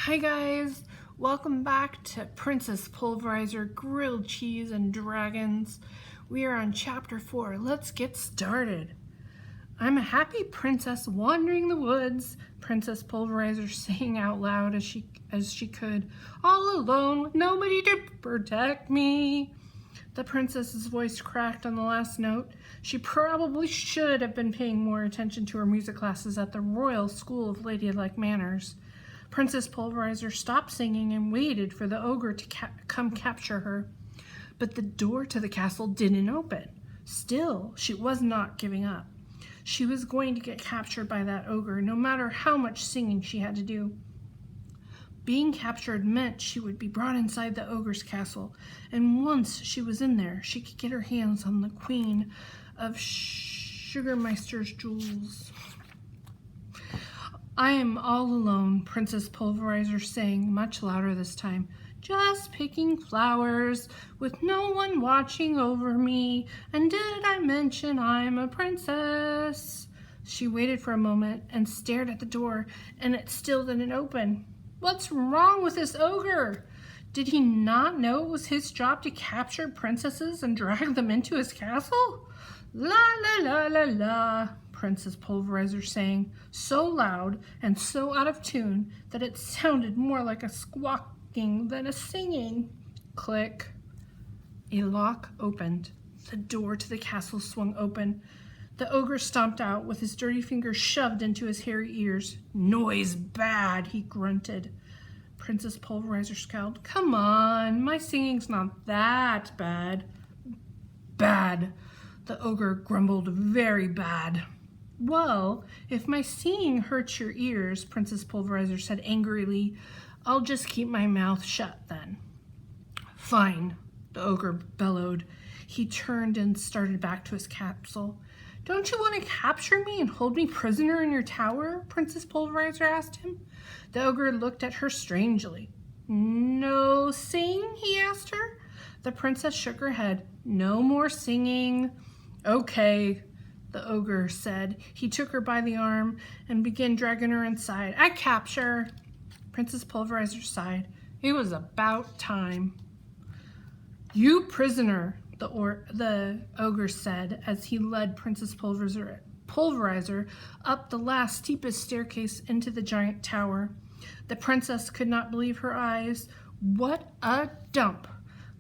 Hi guys, welcome back to Princess Pulverizer Grilled Cheese and Dragons. We are on chapter 4. Let's get started. I'm a happy princess wandering the woods, Princess Pulverizer sang out loud as she could, all alone with nobody to protect me. The princess's voice cracked on the last note. She probably should have been paying more attention to her music classes at the Royal School of Ladylike Manners. Princess Pulverizer stopped singing and waited for the ogre to come capture her. But the door to the castle didn't open. Still, she was not giving up. She was going to get captured by that ogre, no matter how much singing she had to do. Being captured meant she would be brought inside the ogre's castle, and once she was in there, she could get her hands on the Queen of Sugarmeister's jewels. I am all alone, Princess Pulverizer sang, much louder this time. Just picking flowers, with no one watching over me. And did I mention I'm a princess? She waited for a moment and stared at the door, and it still didn't open. What's wrong with this ogre? Did he not know it was his job to capture princesses and drag them into his castle? La la la la la, Princess Pulverizer sang, so loud and so out of tune that it sounded more like a squawking than a singing. Click. A lock opened. The door to the castle swung open. The ogre stomped out with his dirty fingers shoved into his hairy ears. Noise bad, he grunted. Princess Pulverizer scowled. Come on, my singing's not that bad. Bad. The ogre grumbled, very bad. Well, if my singing hurts your ears, Princess Pulverizer said angrily, I'll just keep my mouth shut then. Fine, the ogre bellowed. He turned and started back to his castle. Don't you want to capture me and hold me prisoner in your tower? Princess Pulverizer asked him. The ogre looked at her strangely. No sing? He asked her. The princess shook her head. No more singing. Okay, the ogre said. He took her by the arm and began dragging her inside. I capture. Princess Pulverizer sighed. It was about time. You prisoner, the ogre said as he led Princess Pulverizer up the last steepest staircase into the giant tower. The princess could not believe her eyes. What a dump!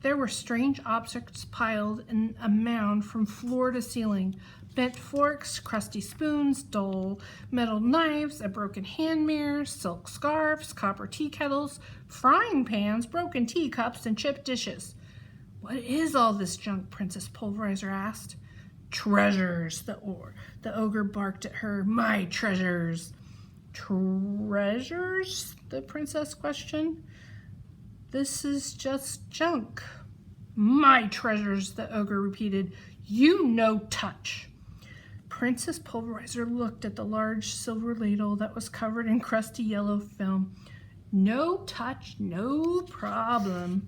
There were strange objects piled in a mound from floor to ceiling. Bent forks, crusty spoons, dull metal knives, a broken hand mirror, silk scarves, copper tea kettles, frying pans, broken teacups, and chipped dishes. What is all this junk? Princess Pulverizer asked. Treasures, the ogre barked at her. My treasures. Treasures? The princess questioned. This is just junk. My treasures, the ogre repeated. You no touch. Princess Pulverizer looked at the large silver ladle that was covered in crusty yellow film. No touch, no problem.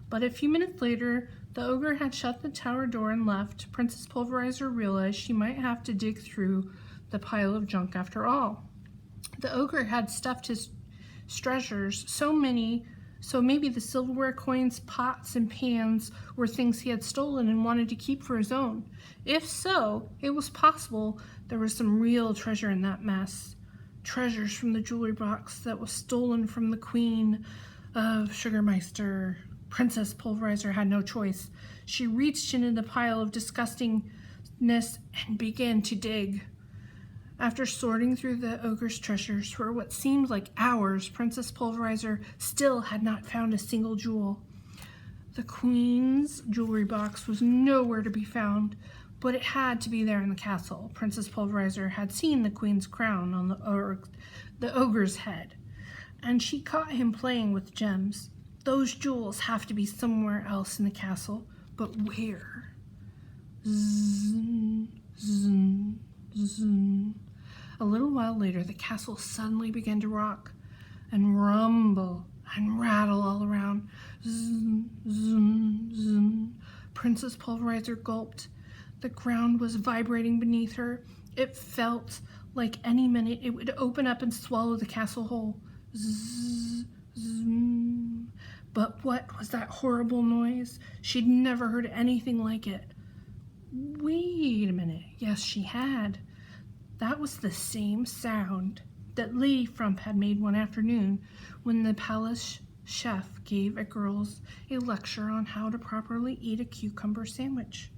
But a few minutes later, the ogre had shut the tower door and left. Princess Pulverizer realized she might have to dig through the pile of junk after all. The ogre had stuffed his treasures so maybe the silverware, coins, pots, and pans were things he had stolen and wanted to keep for his own. If so, it was possible there was some real treasure in that mess. Treasures from the jewelry box that was stolen from the Queen of Sugarmeister. Princess Pulverizer had no choice. She reached into the pile of disgustingness and began to dig. After sorting through the ogre's treasures for what seemed like hours, Princess Pulverizer still had not found a single jewel. The Queen's jewelry box was nowhere to be found, but it had to be there in the castle. Princess Pulverizer had seen the Queen's crown on the ogre's head, and she caught him playing with gems. Those jewels have to be somewhere else in the castle, but where? Zzz, zzz, zzz. A little while later, the castle suddenly began to rock and rumble and rattle all around. Zzz, zzz, zzz. Princess Pulverizer gulped. The ground was vibrating beneath her. It felt like any minute it would open up and swallow the castle whole. Zzz, But what was that horrible noise? She'd never heard anything like it. Wait a minute. Yes, she had. That was the same sound that Lady Frump had made one afternoon when the palace chef gave girls a lecture on how to properly eat a cucumber sandwich.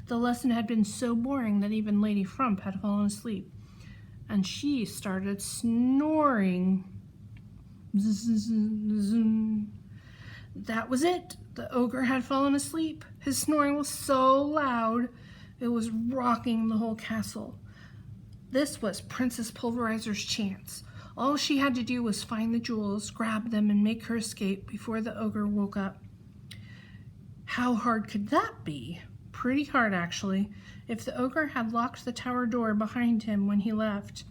The lesson had been so boring that even Lady Frump had fallen asleep, and she started snoring. That was it. The ogre had fallen asleep. His snoring was so loud, it was rocking the whole castle. This was Princess Pulverizer's chance. All she had to do was find the jewels, grab them, and make her escape before the ogre woke up. How hard could that be? Pretty hard, actually, if the ogre had locked the tower door behind him when he left.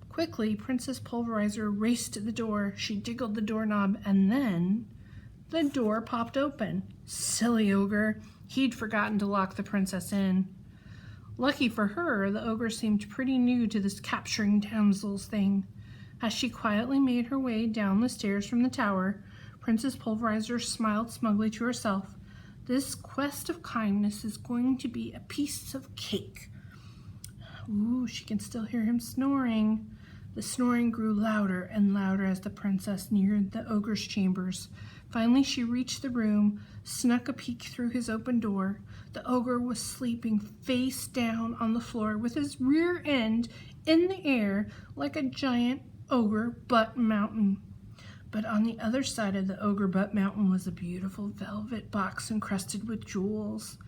Quickly, Princess Pulverizer raced to the door. She jiggled the doorknob, and then the door popped open. Silly ogre. He'd forgotten to lock the princess in. Lucky for her, the ogre seemed pretty new to this capturing damsels thing. As she quietly made her way down the stairs from the tower, Princess Pulverizer smiled smugly to herself. This quest of kindness is going to be a piece of cake. Ooh, she can still hear him snoring. The snoring grew louder and louder as the princess neared the ogre's chambers. Finally, she reached the room, snuck a peek through his open door. The ogre was sleeping face down on the floor with his rear end in the air like a giant ogre butt mountain. But on the other side of the ogre butt mountain was a beautiful velvet box encrusted with jewels.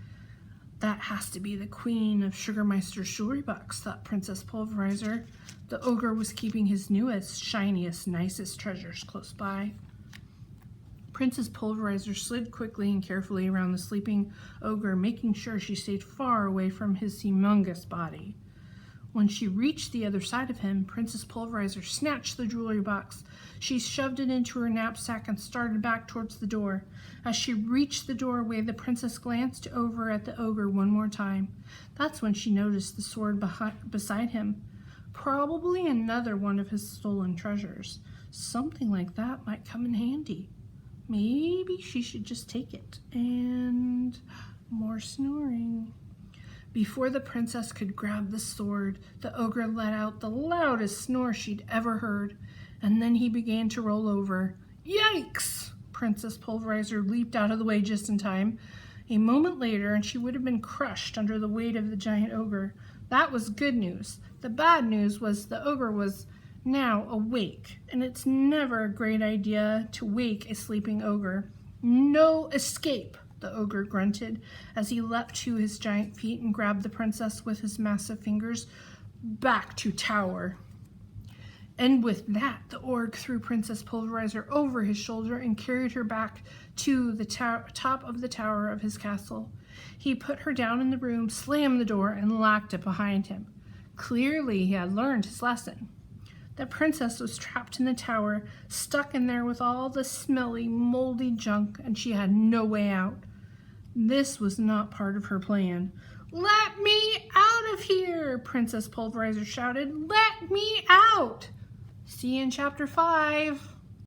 That has to be the queen of Sugarmeister's jewelry box, thought Princess Pulverizer. The ogre was keeping his newest, shiniest, nicest treasures close by. Princess Pulverizer slid quickly and carefully around the sleeping ogre, making sure she stayed far away from his humongous body. When she reached the other side of him, Princess Pulverizer snatched the jewelry box. She shoved it into her knapsack and started back towards the door. As she reached the doorway, the princess glanced over at the ogre one more time. That's when she noticed the sword beside him. Probably another one of his stolen treasures. Something like that might come in handy. Maybe she should just take it. And more snoring. Before the princess could grab the sword, the ogre let out the loudest snore she'd ever heard, and then he began to roll over. Yikes! Princess Pulverizer leaped out of the way just in time. A moment later, and she would have been crushed under the weight of the giant ogre. That was good news. The bad news was the ogre was now awake, and it's never a great idea to wake a sleeping ogre. No escape! The ogre grunted as he leapt to his giant feet and grabbed the princess with his massive fingers. Back to tower. And with that, the orc threw Princess Pulverizer over his shoulder and carried her back to the top of the tower of his castle. He put her down in the room, slammed the door, and locked it behind him. Clearly, he had learned his lesson. The princess was trapped in the tower, stuck in there with all the smelly, moldy junk, and she had no way out. This was not part of her plan. "Let me out of here!" Princess Pulverizer shouted. "Let me out!" See you in Chapter 5.